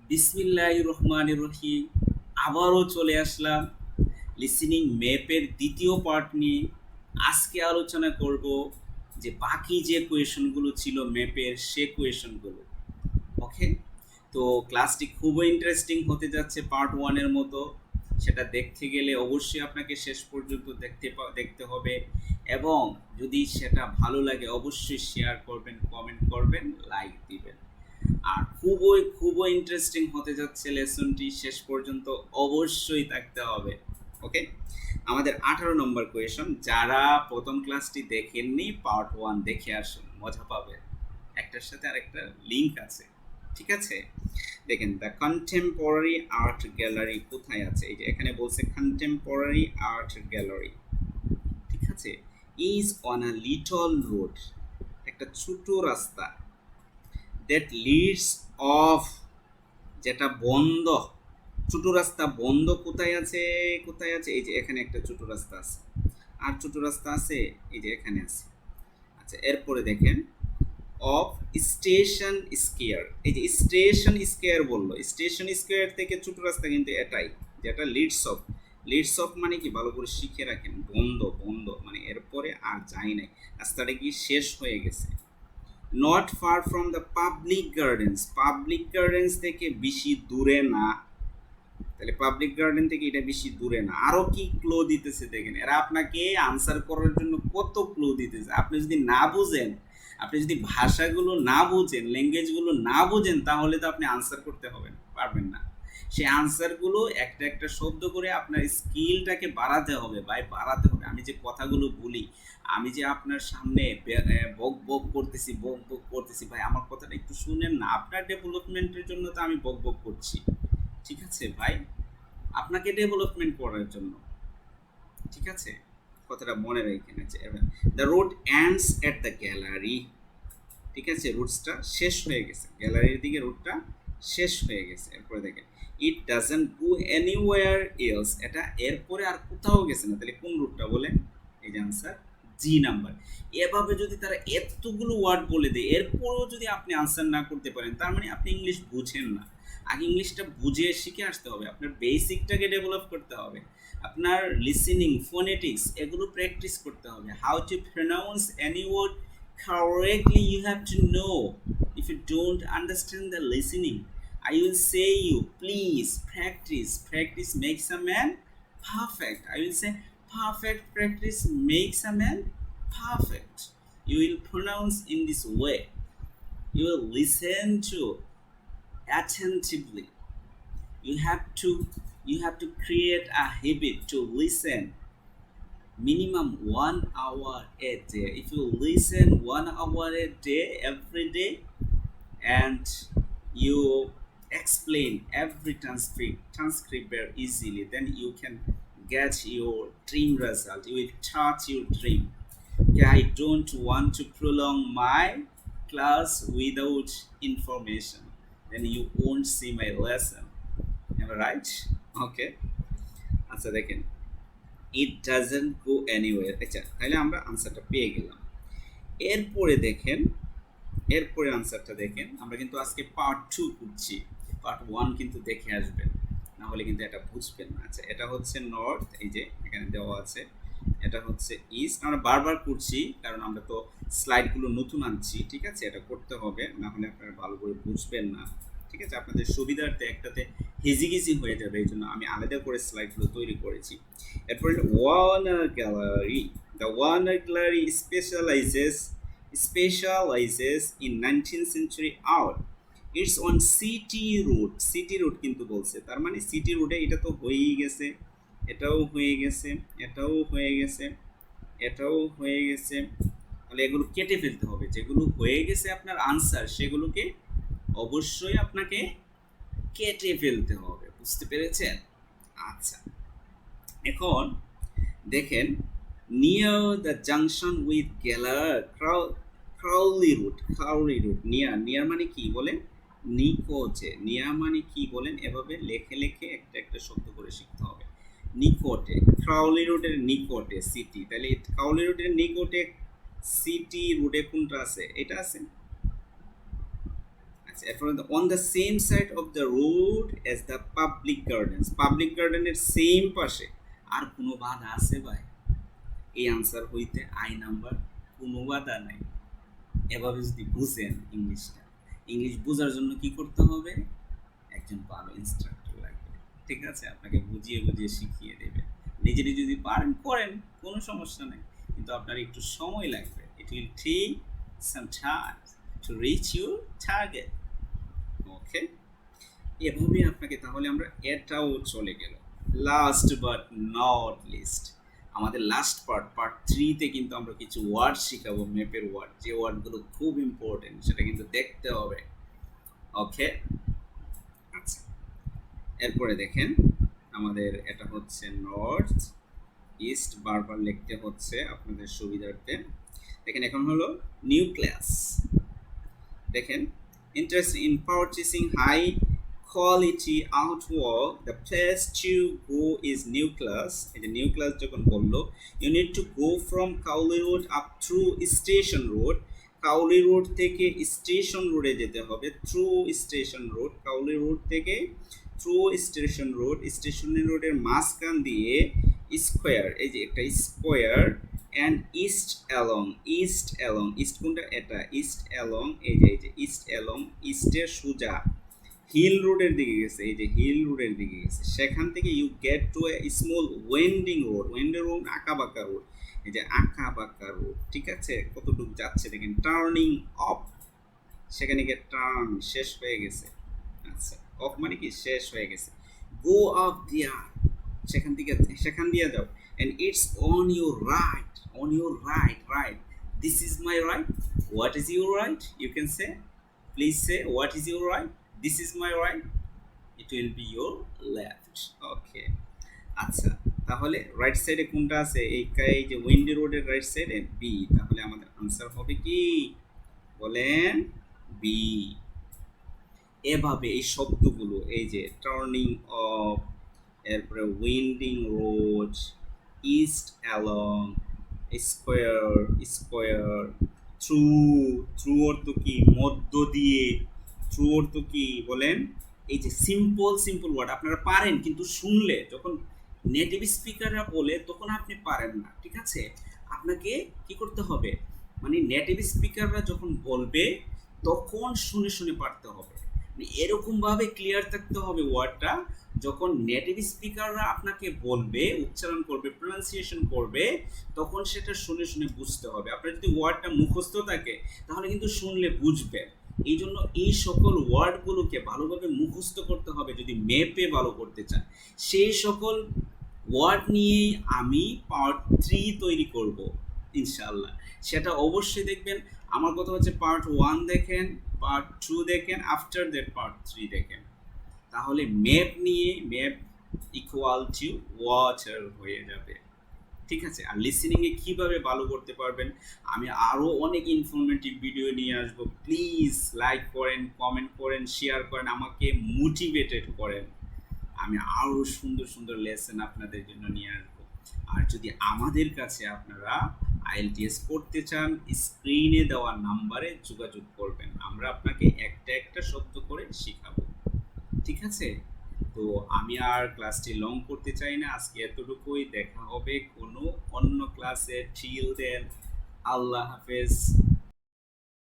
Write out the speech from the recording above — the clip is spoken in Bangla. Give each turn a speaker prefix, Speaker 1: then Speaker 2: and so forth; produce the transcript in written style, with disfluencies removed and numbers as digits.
Speaker 1: বিসমিল্লাহির রহমানির রহিম। আবারও চলে আসলাম লিসেনিং ম্যাপের দ্বিতীয় পার্ট নিয়ে। আজকে আলোচনা করব যে বাকি যে কোয়েশনগুলো ছিল ম্যাপের সে কোয়েশনগুলো। ওকে, তো ক্লাসটি খুবই ইন্টারেস্টিং হতে যাচ্ছে পার্ট ওয়ানের মতো। সেটা দেখতে গেলে অবশ্যই আপনাকে শেষ পর্যন্ত দেখতে হবে, এবং যদি সেটা ভালো লাগে অবশ্যই শেয়ার করবেন, কমেন্ট করবেন, লাইক দিবেন। আর খুবই খুবই ইন্টারেস্টিং হতে যাচ্ছে লেসনটি, শেষ পর্যন্ত অবশ্যই থাকতে হবে। ওকে, আমাদের 18 নম্বর কোয়েশন। যারা প্রথম ক্লাসটি দেখেননি পার্ট ওয়ান দেখে আসুন, মজা পাবে। একটার সাথে আরেকটা লিঙ্ক আছে, ঠিক আছে? দেখেন, দ্য কন্টেম্পোরারি আর্ট গ্যালারি কোথায় আছে? এই যে এখানে বলছে কন্টেম্পোরারি আর্ট গ্যালারি, ঠিক আছে? Is on a little road, একটা ছোট রাস্তা, দ্যাট লিডস অফ, যেটা বন্ধ। ছোট রাস্তা বন্ধ কোথায় আছে? কোথায় আছে? এই যে এখানে একটা ছোট রাস্তা আছে। আর ছোট রাস্তা আছে এই যে এখানে আছে। আচ্ছা, এরপরে দেখেন অফ স্টেশন স্কয়ার। এই যে স্টেশন স্কয়ার বললো, স্টেশন স্কয়ার থেকে ছোট রাস্তা কিন্তু এটাই, যেটা লিডস অফ। লিডস অফ মানে কি, ভালো করে শিখে রাখেন, বন্ধ বন্ধ মানে এরপরে আর যাই নাই, রাস্তাটা কি শেষ হয়ে গেছে। Not far from the public gardens, public gardens থেকে বেশি দূরে না। তাহলে পাবলিক গার্ডেন থেকে এটা বেশি দূরে না। আরো কি ক্লো দিতেছে দেখেন, এরা আপনাকে আনসার করার জন্য কত ক্লো দিতেছে। আপনি যদি না বুঝেন, আপনি যদি ভাষাগুলো না বুঝেন, ল্যাঙ্গুয়েজগুলো না বুঝেন, তাহলে তো আপনি আনসার করতে পারবেন না। সেই আনসারগুলো একটা একটা শব্দ করে আপনার স্কিলটাকে বাড়াতে হবে ভাই, বাড়াতে হবে। আমি যে কথাগুলো বলি, আমি যে আপনার সামনে বক বক করতেছি, বক বক করতেছি, ভাই আমার কথাটা একটু শুনেন না। আপনার ডেভেলপমেন্টের জন্য তো আমি বক বক করছি, ঠিক আছে ভাই? আপনাকে ডেভেলপমেন্ট করার জন্য, ঠিক আছে? কথাটা মনে রেখে আছে। The road ends at the gallery, ঠিক আছে? রুটসটা শেষ হয়ে গেছে, গ্যালারির দিকে রুটটা শেষ হয়ে গেছে। এরপরে দেখেন it doesn't go anywhere else, এটা এরপরে আর কোথাও গেছে না। তাহলে কোন রুটটা বলেন? এই যে আনসার জি নাম্বার। এভাবে যদি তারা এতগুলো ওয়ার্ড বলে দেয়, এরপরেও যদি আপনি আনসার না করতে পারেন, তার মানে আপনি ইংলিশ বুঝেন না। আগে ইংলিশটা বুঝে শিখে আসতে হবে, আপনার বেসিকটাকে ডেভেলপ করতে হবে, আপনার লিসেনিং, ফোনেটিক্স এগুলো প্র্যাকটিস করতে হবে। How to pronounce any word correctly, you have to know. If you don't understand the listening, I will say you please practice makes a man perfect. I will say perfect practice makes a man perfect. You will pronounce in this way, you will listen to attentively. You have to create a habit to listen minimum 1 hour a day. If you listen 1 hour a day every day, and you explain every transcript very easily, then you can get your dream result. You will touch your dream. Okay, I don't want to prolong my class without information, then you won't see my lesson. Am I right? Okay, আচ্ছা দেখেন, ইট ডাজন্ট গো এনিওয়্যার। আচ্ছা, তাহলে আমরা আনসারটা পেয়ে গেলাম। এরপরে দেখেন, এরপরে আনসারটা দেখেন। আমরা কিন্তু আজকে পার্ট টু করছি, পার্ট ওয়ান কিন্তু দেখে আসবেন, না হলে কিন্তু এটা বুঝবেন না। আচ্ছা, এটা হচ্ছে নর্থ, এই যে এখানে দেওয়া আছে। এটা হচ্ছে ইস্ট। আমরা বারবার করছি কারণ আমরা তো স্লাইডগুলো নতুন আনছি, ঠিক আছে? এটা করতে হবে, না হলে আপনারা ভালো করে বুঝবেন না, ঠিক আছে? আপনাদের সুবিধার্থে একটাতে হেজিগিজি হয়ে যাবে, এই জন্য আমি আলাদা করে স্লাইডগুলো তৈরি করেছি। এরপরে Warner gallery. The Warner gallery specializes in 19th century art. It's on city road. City road কিন্তু বলছে, তার মানে সিটি রোডে এটা তো হয়েই গেছে, এটাও হয়ে গেছে, এটাও হয়ে গেছে, এটাও হয়ে গেছে। তাহলে এগুলো কেটে ফেলতে হবে। যেগুলো হয়ে গেছে আপনার আনসার, সেগুলোকে অবশ্যই আপনাকে কেটে ফেলতে হবে। বুঝতে পেরেছেন? আচ্ছা, এখন দেখেন, near the junction with Crawley route. Near মানে কি বলেন? নিকটে। নিয়ার মানে কি বলেন? এভাবে লেখে লেখে একটা একটা শব্দ করে শিখতে হবে। নিকটে, ক্রাউলি রোডের নিকটে সিটি। তাহলে ক্রাউলি রোডের নিকটে সিটি রোডে কোনটা আছে? এটা আছে। এরপর on the same side of the road as the public gardens, public গার্ডেনের সেম পাশে আর কোনো বাধা আছে ভাই? এই আনসার হইতে আই নাম্বার কোনো বাধা নাই। এভাবে যদি বুঝেন ইংলিশটা, ইংলিশ বোঝার জন্য কি করতে হবে? একজন ভালো ইনস্ট্রাক্টর লাগবে, ঠিক আছে? আপনাকে বুঝিয়ে বুঝিয়ে শিখিয়ে দেবে। নিজে নিজে যদি পারেন করেন, কোনো সমস্যা নেই, কিন্তু আপনার একটু সময় লাগবে। It will take some time to reach your target. Okay, এভাবে আপনাকে, তাহলে আমরা এটাও চলে গেল। লাস্ট বাট নট লিস্ট, আমাদের লাস্ট পার্ট 3-তে কিন্তু আমরা কিছু ওয়ার্ড শিখাবো, ম্যাপের ওয়ার্ড, যে ওয়ার্ডগুলো খুব ইম্পর্টেন্ট সেটা কিন্তু দেখতে হবে। ওকে, আচ্ছা, এরপরে দেখেন আমাদের এটা হচ্ছে নর্থ ইস্ট, বারবার লিখতে হচ্ছে আপনাদের সুবিধার্থে। দেখেন এখন হলো নিউক্লিয়াস। দেখেন interest in purchasing high quality artwork, the place to go is nucleus। এই যে নিউক্লিয়াস যখন বললো, you need to go from Cowley road up through station road, Cowley road থেকে স্টেশন রোডে যেতে হবে, through station road, Cowley road থেকে থ্রু স্টেশন রোড, স্টেশন রোডের মাঝখান দিয়ে স্কোয়ার, এই যে একটা square, and east along, east along, east কোনটা? এটা ইস্ট অ্যালং, এই যে ইস্ট অ্যালং, ইস্টের সোজা হিল রোডের দিকে গেছে, এই যে হিল রোডের দিকে গেছে, সেখান থেকে you get to a small winding road, winding road আঁকা বাঁকা রোড, এই যে আঁকা বাঁকা রোড, ঠিক আছে? কতটুকু যাচ্ছে দেখেন, টার্নিং অফ, সেখানে গিয়ে টার্ন শেষ হয়ে গেছে। আচ্ছা, অফ মানে কি? শেষ হয়ে গেছে। গো অফ দিয়া, সেখান থেকে সেখান দিয়ে যাও, and it's on your right, on your right, right, this is my right, what is your right? You can say, please say, what is your right? This is my right, it will be your left। okay, আচ্ছা, তাহলে রাইট সাইডে কোনটা আছে? এই যে উইন্ডি রোডের রাইট সাইডে বি, তাহলে আমাদের আনসার হবে কি? বলেন, বি। এভাবে এই শব্দগুলো, এই যে টার্নিং অফ, এরপরে winding road, east along, square, square, through, through অর্থ কি? মধ্য দিয়ে, থ্রু অর্থ কি বলেন? এই যে সিম্পল সিম্পল ওয়ার্ড আপনারা পারেন, কিন্তু শুনলে যখন নেটিভ স্পিকাররা বলে তখন আপনি পারেন না, ঠিক আছে? আপনাকে কি করতে হবে? মানে নেটিভ স্পিকাররা যখন বলবে তখন শুনে শুনে পারতে হবে, মানে এরকমভাবে ক্লিয়ার থাকতে হবে ওয়ার্ডটা। যখন নেটিভ স্পিকাররা আপনাকে বলবে, উচ্চারণ করবে, প্রনাউন্সিয়েশন করবে, তখন সেটা শুনে শুনে বুঝতে হবে। আপনার যদি ওয়ার্ডটা মুখস্থ থাকে তাহলে কিন্তু শুনলে বুঝবেন। এই জন্য এই সকল ওয়ার্ডগুলোকে ভালোভাবে মুখস্থ করতে হবে যদি ম্যাপে ভালো করতে চান। সেই সকল ওয়ার্ড নিয়েই আমি পার্ট 3 তৈরি করব ইনশাআল্লাহ, সেটা অবশ্যই দেখবেন। আমার কথা হচ্ছে পার্ট 1 দেখেন, পার্ট 2 দেখেন, আফটার দ্যাট পার্ট 3 দেখেন, তাহলে ম্যাপ নিয়ে ম্যাপ ইকুয়াল টু ওয়াটার হয়ে যাবে, ঠিক আছে? আর লিসেনিংয়ে কীভাবে ভালো করতে পারবেন, আমি আরও অনেক ইনফরমেটিভ ভিডিও নিয়ে আসবো। প্লিজ লাইক করেন, কমেন্ট করেন, শেয়ার করেন, আমাকে মোটিভেটেড করেন, আমি আরও সুন্দর সুন্দর লেসন আপনাদের জন্য নিয়ে আসবো। আর যদি আমাদের কাছে আপনারা IELTS করতে চান, স্ক্রিনে দেওয়া নাম্বারে যোগাযোগ করবেন, আমরা আপনাকে একটা একটা শব্দ করে শেখাবো, ঠিক আছে? তো আমি আর ক্লাসটি লং করতে চাই না, আজকে এতটুকুই। দেখা হবে কোনো অন্য ক্লাসে। টিল দেন, আল্লাহ হাফেজ।